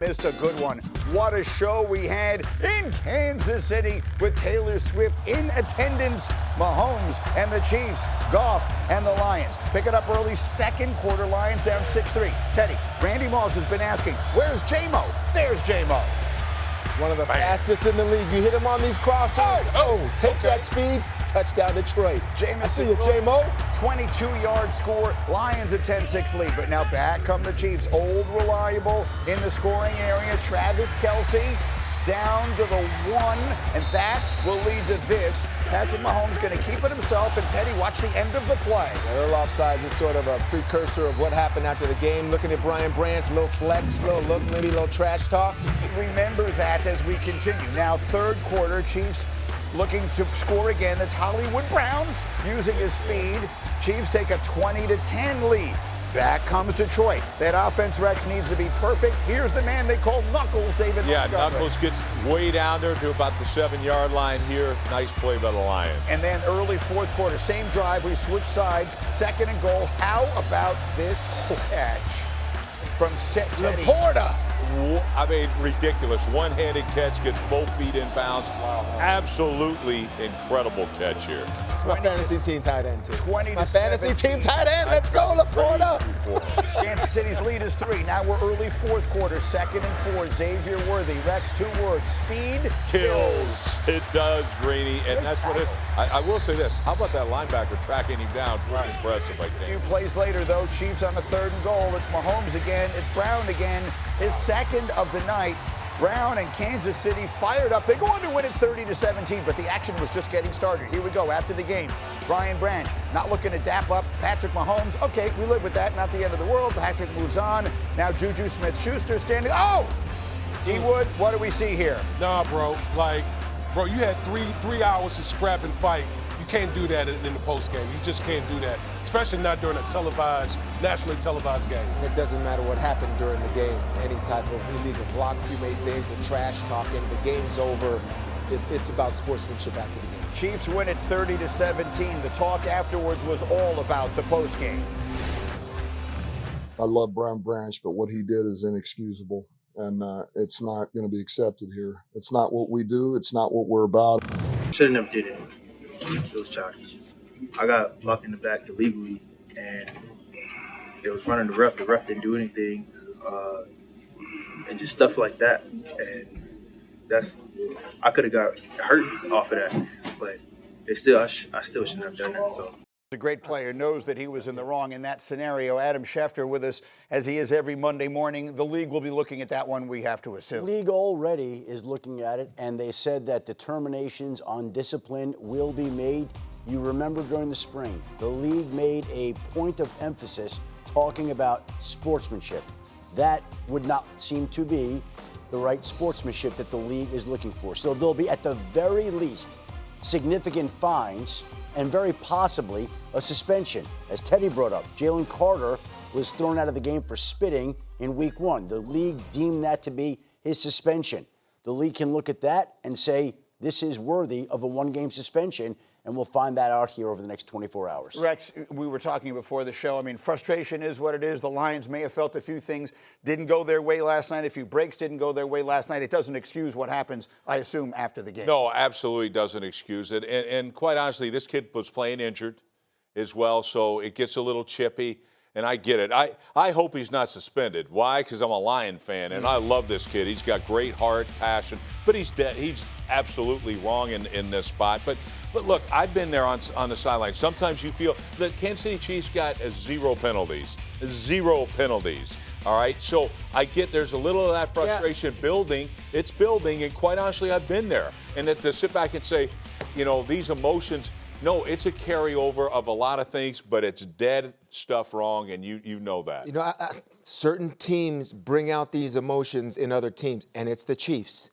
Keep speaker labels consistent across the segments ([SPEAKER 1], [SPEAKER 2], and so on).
[SPEAKER 1] Missed a good one. What a show we had in Kansas City with Taylor Swift in attendance. Mahomes and the Chiefs, Goff and the Lions. Pick it up early, second quarter, Lions down 6-3. Tedy, Randy Moss has been asking, where's J-Mo? There's J-Mo.
[SPEAKER 2] One of the fastest in the league. You hit him on these crossers. Takes that speed. Touchdown Detroit. I see you, J-Mo.
[SPEAKER 1] 22-yard score. Lions a 10-6 lead. But now back come the Chiefs. Old, reliable in the scoring area. Travis Kelce down to the 1. And that will lead to this. Patrick Mahomes going to keep it himself. And Tedy, watch the end of the play.
[SPEAKER 2] Earl offsides is sort of a precursor of what happened after the game. Looking at Brian Branch, little flex, little look, maybe a little trash talk.
[SPEAKER 1] Remember that as we continue. Now third quarter, Chiefs looking to score again. That's Hollywood Brown using his speed. Chiefs take a 20-10 lead. Back comes Detroit. That offense, Rex, needs to be perfect. Here's the man they call Knuckles, David.
[SPEAKER 3] Yeah, Knuckles gets way down there to about the 7-yard line here. Nice play by the Lions.
[SPEAKER 1] And then early fourth quarter, same drive. We switch sides. Second and goal. How about this catch from Tedy?
[SPEAKER 2] Laporta.
[SPEAKER 3] I mean, ridiculous. One-handed catch, gets both feet in bounds. Wow. Absolutely incredible catch here.
[SPEAKER 2] It's my fantasy team tight end, too.
[SPEAKER 1] 20
[SPEAKER 2] my fantasy team tight end. Let's go, Laporta.
[SPEAKER 1] Kansas City's lead is 3. Now we're early fourth quarter, second and 4. Xavier Worthy. Rex, 2 words. Speed
[SPEAKER 3] kills. It does, Greeny. And that's what it is. I will say this. How about that linebacker tracking him down? Pretty impressive, I think.
[SPEAKER 1] A few plays later, though, Chiefs on a third and goal. It's Mahomes again. It's Brown again. His second of the night. Brown and Kansas City fired up. They go on to win it 30-17, but the action was just getting started. Here we go after the game. Brian Branch not looking to dap up Patrick Mahomes. Okay, we live with that. Not the end of the world. Patrick moves on. Now Juju Smith-Schuster standing. Oh! D-Wood, what do we see here?
[SPEAKER 4] Nah, bro. Bro, you had three hours to scrap and fight. You can't do that in the postgame. You just can't do that, especially not during a nationally televised game.
[SPEAKER 2] It doesn't matter what happened during the game. Any type of illegal blocks you may think, the trash talking, the game's over. It's about sportsmanship after the game.
[SPEAKER 1] Chiefs win it 30-17. The talk afterwards was all about the postgame.
[SPEAKER 5] I love Brian Branch, but what he did is inexcusable. And it's not going to be accepted here. It's not what we do. It's not what we're about.
[SPEAKER 6] Should have never did it. Those charges. I got blocked in the back illegally, and it was running the ref. The ref didn't do anything, and just stuff like that. And I could have got hurt off of that, but I still shouldn't have done that. So.
[SPEAKER 1] A great player knows that he was in the wrong in that scenario. Adam Schefter with us, as he is every Monday morning. The league will be looking at that one, we have to assume.
[SPEAKER 7] The league already is looking at it, and they said that determinations on discipline will be made. You remember during the spring, the league made a point of emphasis talking about sportsmanship. That would not seem to be the right sportsmanship that the league is looking for. So there'll be, at the very least, significant fines and very possibly a suspension. As Tedy brought up, Jalen Carter was thrown out of the game for spitting in week 1. The league deemed that to be his suspension. The league can look at that and say, this is worthy of a 1-game suspension, and we'll find that out here over the next 24 hours.
[SPEAKER 1] Rex, we were talking before the show. I mean, frustration is what it is. The Lions may have felt a few things didn't go their way last night. A few breaks didn't go their way last night. It doesn't excuse what happens, I assume, after the game.
[SPEAKER 3] No, absolutely doesn't excuse it. And quite honestly, this kid was playing injured as well, so it gets a little chippy. And I get it. I hope he's not suspended. Why? Because I'm a Lion fan, and I love this kid. He's got great heart, passion, but he's absolutely wrong in this spot. But look, I've been there on the sideline. Sometimes you feel the Kansas City Chiefs got 0 penalties. 0 penalties. All right? So I get there's a little of that frustration building. It's building, and quite honestly, I've been there. And to sit back and say, these emotions, no, it's a carryover of a lot of things, but it's dead stuff wrong, and you know that.
[SPEAKER 2] Certain teams bring out these emotions in other teams, and it's the Chiefs.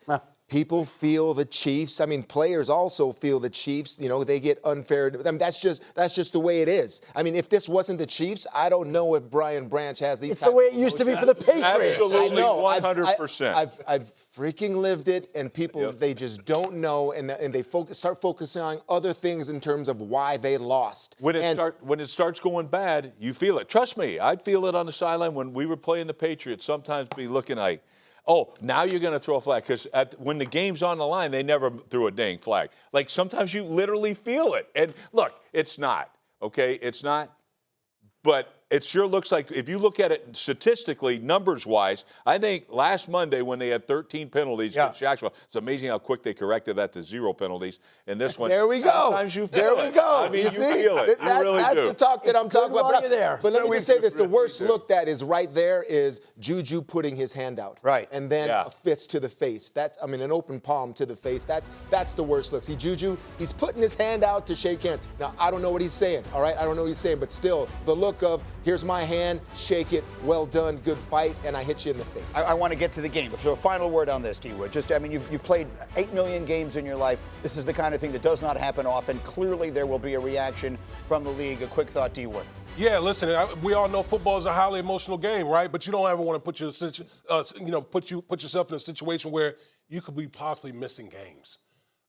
[SPEAKER 2] People feel the Chiefs. I mean, players also feel the Chiefs. They get unfair. I mean, that's just the way it is. I mean, if this wasn't the Chiefs, I don't know if Brian Branch has these.
[SPEAKER 7] It's the way it used to be for the Patriots.
[SPEAKER 3] Absolutely,
[SPEAKER 2] I know.
[SPEAKER 3] 100%.
[SPEAKER 2] I've freaking lived it, and people they just don't know, and they start focusing on other things in terms of why they lost.
[SPEAKER 3] When it starts going bad, you feel it. Trust me, I'd feel it on the sideline when we were playing the Patriots. Sometimes be looking like, oh, now you're going to throw a flag. Because when the game's on the line, they never threw a dang flag. Like, sometimes you literally feel it. And look, it's not, okay? It's not. But it sure looks like, if you look at it statistically, numbers-wise, I think last Monday when they had 13 penalties against Jacksonville, it's amazing how quick they corrected that to 0 penalties. And this one,
[SPEAKER 2] there we go.
[SPEAKER 3] Sometimes you feel
[SPEAKER 2] there
[SPEAKER 3] it.
[SPEAKER 2] we go.
[SPEAKER 3] I mean, you
[SPEAKER 2] see?
[SPEAKER 3] feel it. You really
[SPEAKER 2] that's
[SPEAKER 3] do.
[SPEAKER 2] the talk that I'm talking about.
[SPEAKER 7] There.
[SPEAKER 2] But let me just say this. The worst look that is right there is Juju putting his hand out.
[SPEAKER 1] Right.
[SPEAKER 2] And then a fist to the face. An open palm to the face. That's the worst look. See, Juju, he's putting his hand out to shake hands. Now, I don't know what he's saying, all right? I don't know what he's saying, but still, the look of, here's my hand, shake it, well done, good fight, and I hit you in the face.
[SPEAKER 1] I want to get to the game. So a final word on this, D-Wood. You've played 8 million games in your life. This is the kind of thing that does not happen often. Clearly, there will be a reaction from the league. A quick thought, D-Wood.
[SPEAKER 4] Yeah, listen, we all know football is a highly emotional game, right? But you don't ever want to put yourself in a situation where you could be possibly missing games.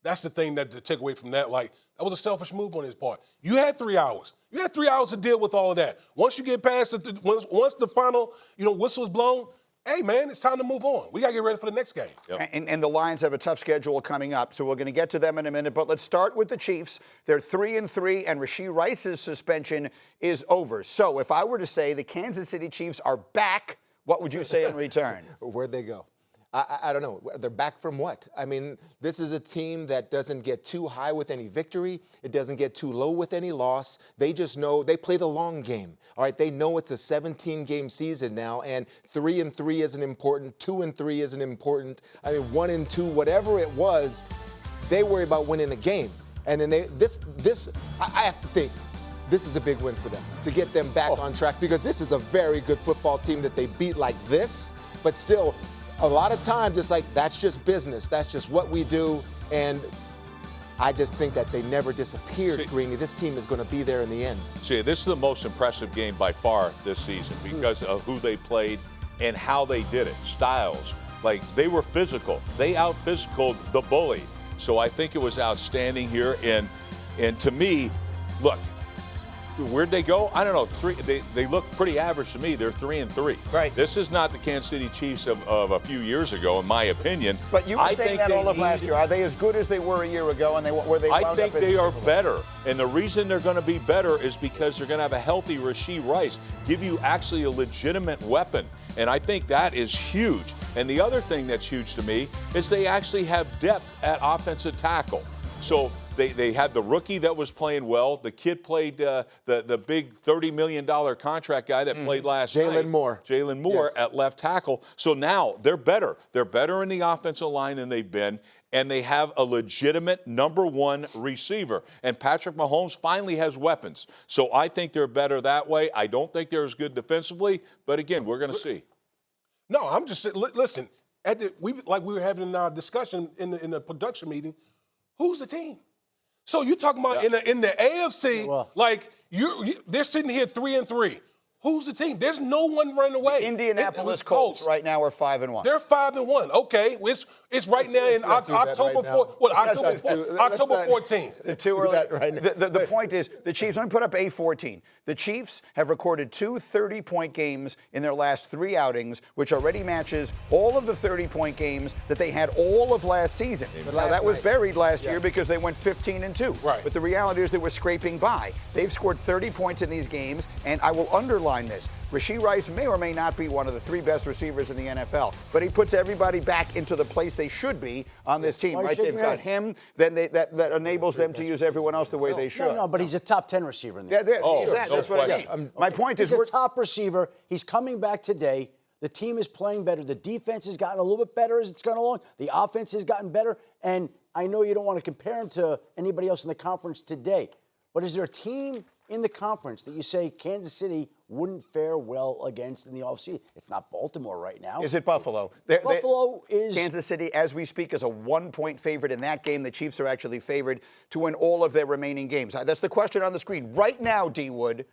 [SPEAKER 4] That's the thing that to take away from that. Like, that was a selfish move on his part. You had 3 hours. You had 3 hours to deal with all of that. Once you get past once the final, whistle is blown, hey, man, it's time to move on. We got to get ready for the next game.
[SPEAKER 1] Yep. And the Lions have a tough schedule coming up, so we're going to get to them in a minute. But let's start with the Chiefs. They're 3-3, and Rashee Rice's suspension is over. So if I were to say the Kansas City Chiefs are back, what would you say in return?
[SPEAKER 2] Where'd they go? I don't know. They're back from what? I mean, this is a team that doesn't get too high with any victory. It doesn't get too low with any loss. They just know they play the long game. All right, they know it's a 17-game season now, and 3-3 isn't important. 2-3 isn't important. I mean, 1-2, whatever it was, they worry about winning a game. And then I have to think, this is a big win for them to get them back on track, because this is a very good football team that they beat like this, but still. A lot of times it's like, that's just business. That's just what we do. And I just think that they never disappeared, Greeny. This team is going to be there in the end.
[SPEAKER 3] See, this is the most impressive game by far this season because of who they played and how they did it. Styles. Like, they were physical. They out-physicaled the bully. So I think it was outstanding here. And to me, look, where'd they go? I don't know. They look pretty average to me. They're 3-3.
[SPEAKER 1] Right.
[SPEAKER 3] This is not the Kansas City Chiefs of a few years ago, in my opinion.
[SPEAKER 1] But you were saying that all of last year. Are they as good as they were a year ago? And
[SPEAKER 3] I think they are better. And the reason they're going to be better is because they're going to have a healthy Rashee Rice, give you actually a legitimate weapon. And I think that is huge. And the other thing that's huge to me is they actually have depth at offensive tackle. So they had the rookie that was playing well. The kid played the big $30 million contract guy that played last night. Jalen Moore at left tackle. So now they're better. They're better in the offensive line than they've been. And they have a legitimate number 1 receiver. And Patrick Mahomes finally has weapons. So I think they're better that way. I don't think they're as good defensively. But again, we're going to see.
[SPEAKER 4] No, I'm just saying, listen, we were having in our discussion in the production meeting, who's the team? So you're talking about in the AFC, they're sitting here 3-3. Who's the team? There's no one running away.
[SPEAKER 1] The Indianapolis Colts right now are 5-1.
[SPEAKER 4] They're 5-1. Okay, it's right now in October 4th. What, October 14th?
[SPEAKER 1] Too early. Right now. The point is, the Chiefs, let me put up A14. The Chiefs have recorded 2 30-point games in their last 3 outings, which already matches all of the 30-point games that they had all of last season. Now, that was buried last year because they went 15-2.
[SPEAKER 4] Right.
[SPEAKER 1] But the reality is they were scraping by. They've scored 30 points in these games, and I will underline this. Rashee Rice may or may not be one of the 3 best receivers in the NFL, but he puts everybody back into the place they should be on this team, right? They've got him, then that enables them to use everyone else the way they should.
[SPEAKER 7] No, but he's a top 10 receiver in the NFL.
[SPEAKER 1] That's what I mean. My point is,
[SPEAKER 7] he's a top receiver. He's coming back today. The team is playing better. The defense has gotten a little bit better as it's gone along. The offense has gotten better. And I know you don't want to compare him to anybody else in the conference today, but is there a team in the conference that you say Kansas City wouldn't fare well against in the offseason? It's not Baltimore right now.
[SPEAKER 1] Is it Buffalo?
[SPEAKER 7] Buffalo is...
[SPEAKER 1] Kansas City, as we speak, is a 1-point favorite in that game. The Chiefs are actually favored to win all of their remaining games. That's the question on the screen. Right now, D-Wood,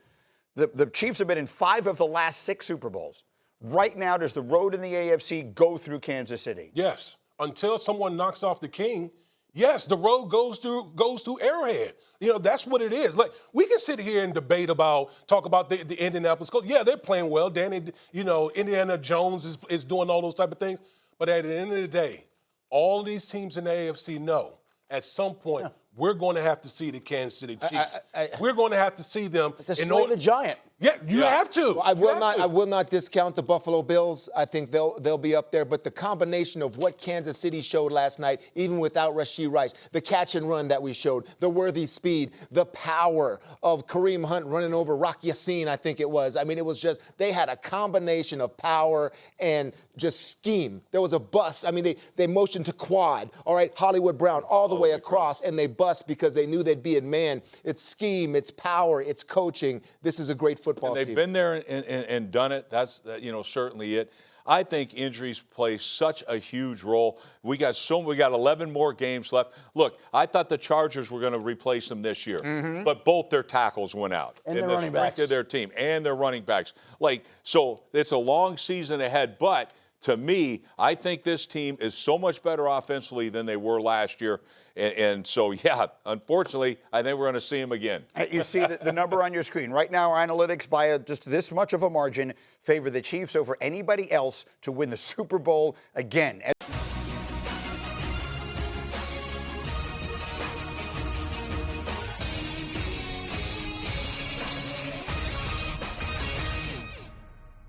[SPEAKER 1] the Chiefs have been in 5 of the last 6 Super Bowls. Right now, does the road in the AFC go through Kansas City? Yes.
[SPEAKER 4] Until someone knocks off the king, yes, the road goes through Arrowhead. That's what it is. Like, we can sit here and talk about the Indianapolis Colts. Yeah, they're playing well. Indiana Jones is doing all those type of things. But at the end of the day, all these teams in the AFC know at some point we're going to have to see the Kansas City Chiefs. We're going to have to see them.
[SPEAKER 7] To slay the giant.
[SPEAKER 4] Yeah, you have to.
[SPEAKER 2] Well, I will not discount the Buffalo Bills. I think they'll be up there. But the combination of what Kansas City showed last night, even without Rashee Rice, the catch and run that we showed, the worthy speed, the power of Kareem Hunt running over Rock Yassin, I think it was. I mean, it was just, they had a combination of power and just scheme. There was a bust. I mean, they motioned to quad, all right, Hollywood Brown all the way across, and they bust because they knew they'd be in man. It's scheme, it's power, it's coaching. This is a great football team.
[SPEAKER 3] They've been there and done it. That's certainly it. I think injuries play such a huge role. We got 11 more games left. Look, I thought the Chargers were going to replace them this year, but both their tackles went out.
[SPEAKER 7] And their running backs.
[SPEAKER 3] Of their team and their running backs. So it's a long season ahead, but to me, I think this team is so much better offensively than they were last year. And so, yeah, unfortunately, I think we're going to see them again.
[SPEAKER 1] You see the number on your screen. Right now, our analytics, by just this much of a margin, favor the Chiefs over anybody else to win the Super Bowl again.